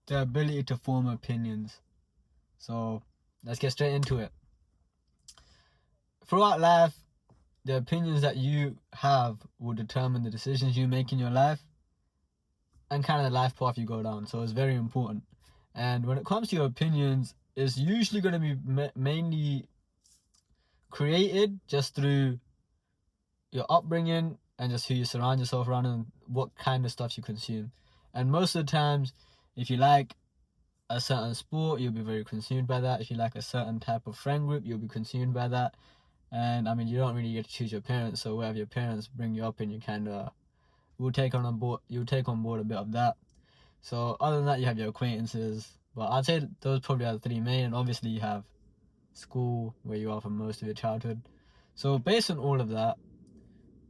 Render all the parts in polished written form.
the ability to form opinions. So let's get straight into it. Throughout life, the opinions that you have will determine the decisions you make in your life and kind of the life path you go down. So it's very important. And when it comes to your opinions, it's usually going to be mainly created just through your upbringing and just who you surround yourself around and what kind of stuff you consume. And most of the times, if you like a certain sport, you'll be very consumed by that. If you like a certain type of friend group, you'll be consumed by that. And I mean, you don't really get to choose your parents, so wherever your parents bring you up in, you kind of will take on board. You'll take on board a bit of that. So other than that, you have your acquaintances. But I'd say those probably are the three main. And obviously, you have school, where you are for most of your childhood. So based on all of that,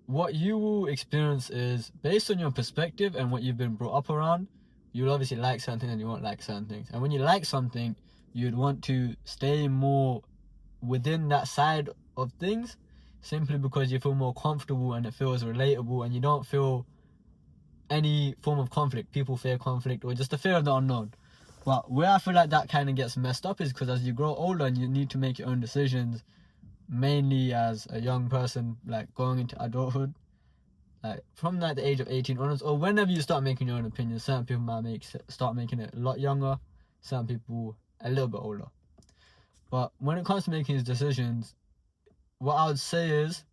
what you will experience is based on your perspective and what you've been brought up around. You'll obviously like something and you won't like certain things. And when you like something, you'd want to stay more within that side of things, simply because you feel more comfortable and it feels relatable and you don't feel any form of conflict. People fear conflict or just the fear of the unknown. But where I feel like that kind of gets messed up is because as you grow older and you need to make your own decisions, mainly as a young person, like going into adulthood, like from like the age of 18 onwards, or whenever you start making your own opinions. Certain people might start making it a lot younger, some people a little bit older. But when it comes to making these decisions, what I would say is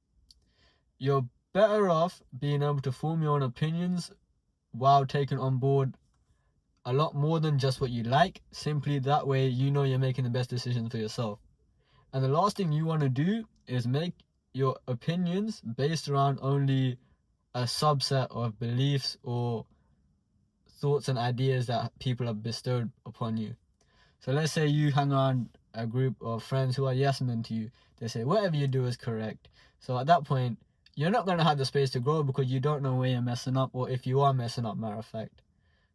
you're better off being able to form your own opinions while taking on board a lot more than just what you like. Simply that way you know you're making the best decisions for yourself. And the last thing you want to do is make your opinions based around only a subset of beliefs or thoughts and ideas that people have bestowed upon you. So let's say you hang around a group of friends who are yes men to you. They say whatever you do is correct. So at that point, you're not going to have the space to grow because you don't know where you're messing up, or if you are messing up, matter of fact.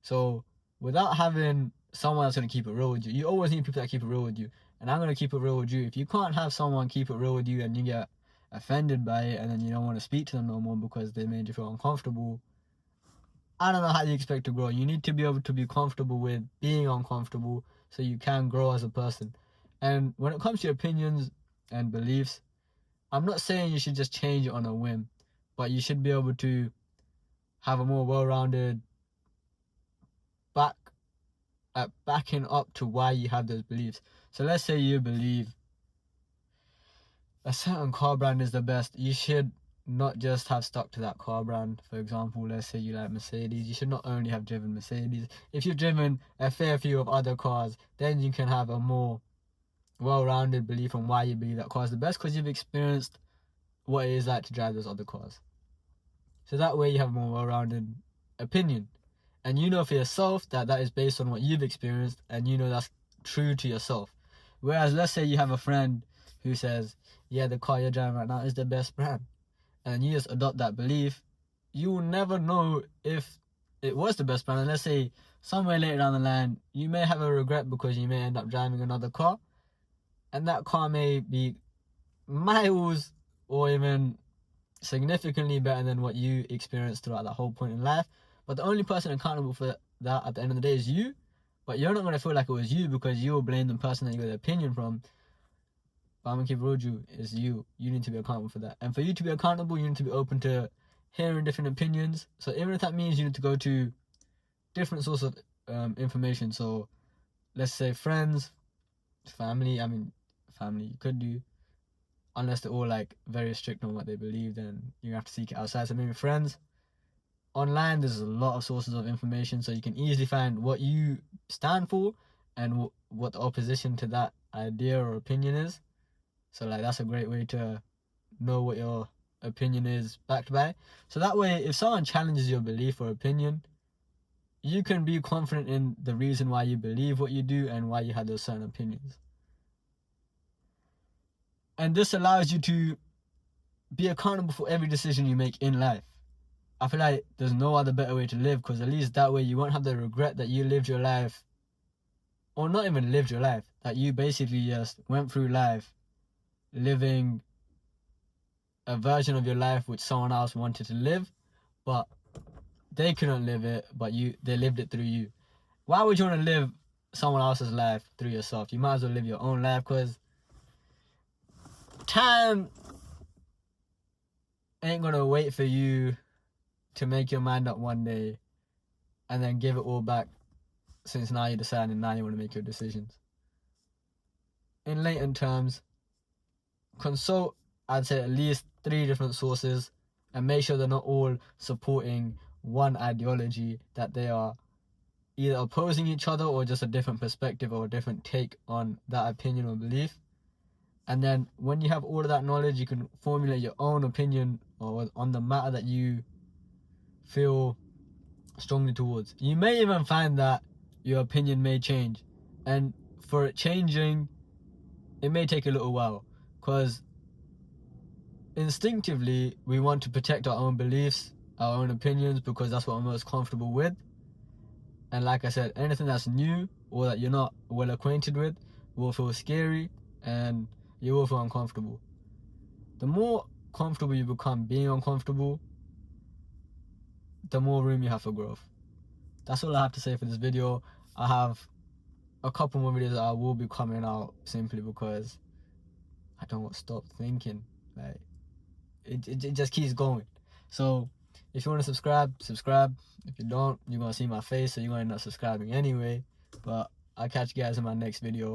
So without having someone that's going to keep it real with you, you always need people that keep it real with you. And I'm going to keep it real with you. If you can't have someone keep it real with you and you get offended by it and then you don't want to speak to them no more because they made you feel uncomfortable, I don't know how you expect to grow. You need to be able to be comfortable with being uncomfortable so you can grow as a person. And when it comes to your opinions and beliefs, I'm not saying you should just change it on a whim, but you should be able to have a more well-rounded backing up to why you have those beliefs. So let's say you believe a certain car brand is the best. You should not just have stuck to that car brand. For example, let's say you like Mercedes. You should not only have driven Mercedes. If you've driven a fair few of other cars, then you can have a more well-rounded belief on why you believe that car is the best, because you've experienced what it is like to drive those other cars. So that way you have a more well-rounded opinion. And you know for yourself that that is based on what you've experienced and you know that's true to yourself. Whereas let's say you have a friend who says, yeah, the car you're driving right now is the best brand, and you just adopt that belief, you will never know if it was the best brand. And let's say somewhere later down the line, you may have a regret because you may end up driving another car, and that car may be miles or even significantly better than what you experienced throughout that whole point in life. But the only person accountable for that at the end of the day is you. But you're not going to feel like it was you because you will blame the person that you got the opinion from. But I'm going to keep it real with you, is you. You need to be accountable for that. And for you to be accountable, you need to be open to hearing different opinions. So even if that means you need to go to different sources of information. So let's say friends, family. I mean, family you could do. Unless they're all like very strict on what they believe, then you have to seek it outside. So maybe friends. Online, there's a lot of sources of information, so you can easily find what you stand for and what the opposition to that idea or opinion is. So like that's a great way to know what your opinion is backed by. So that way, if someone challenges your belief or opinion, you can be confident in the reason why you believe what you do and why you have those certain opinions. And this allows you to be accountable for every decision you make in life. I feel like there's no other better way to live, because at least that way you won't have the regret that you lived your life, or not even lived your life, that you basically just went through life living a version of your life which someone else wanted to live, but they couldn't live it, but they lived it through you. why would you want to live someone else's life through yourself? You might as well live your own life, because time ain't gonna wait for you to make your mind up one day and then give it all back, since now you decide and now you want to make your decisions. In latent terms, consult, I'd say, at least 3 different sources, and make sure they're not all supporting one ideology, that they are either opposing each other or just a different perspective or a different take on that opinion or belief. And then when you have all of that knowledge, you can formulate your own opinion or on the matter that you feel strongly towards. You may even find that your opinion may change, and for it changing, it may take a little while, because instinctively we want to protect our own beliefs, our own opinions, because that's what we're most comfortable with. And like I said, anything that's new or that you're not well acquainted with will feel scary and you will feel uncomfortable. The more comfortable you become being uncomfortable, the more room you have for growth. That's all I have to say for this video. I have a couple more videos that I will be coming out, simply because I don't want to stop thinking. Like, it just keeps going. So if you want to subscribe. If you don't, you're gonna see my face, so you're gonna end up subscribing anyway. But I'll catch you guys in my next video.